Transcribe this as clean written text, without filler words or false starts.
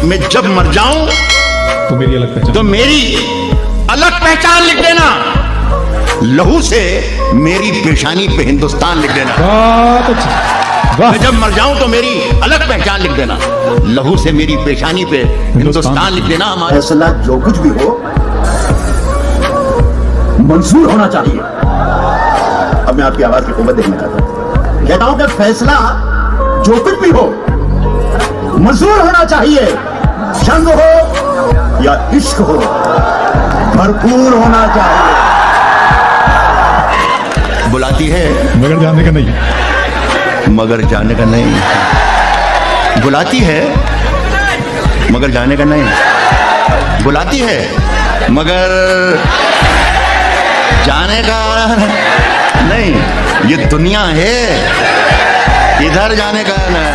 मैं जब मर जाऊं तो मेरी अलग पहचान। तो मेरी अलग पहचान लिख देना, लहू से मेरी पेशानी पे हिंदुस्तान लिख देना। बहुत अच्छा, वाह। मैं जब मर जाऊं तो मेरी अलग पहचान लिख देना, लहू से मेरी पेशानी पे हिंदुस्तान लिख देना। हमारा फैसला जो कुछ भी हो मंजूर होना चाहिए। अब मैं आपकी आवाज की कुव्वत देखना चाहता हूं। कहता हूं कि फैसला जो कुछ भी हो मंजूर होना चाहिए। जंग हो या इश्क हो भरपूर होना चाहिए। बुलाती है मगर जाने का नहीं। मगर जाने का नहीं। बुलाती है मगर जाने का नहीं। बुलाती है मगर जाने का नहीं। ये दुनिया है, इधर जाने का नहीं।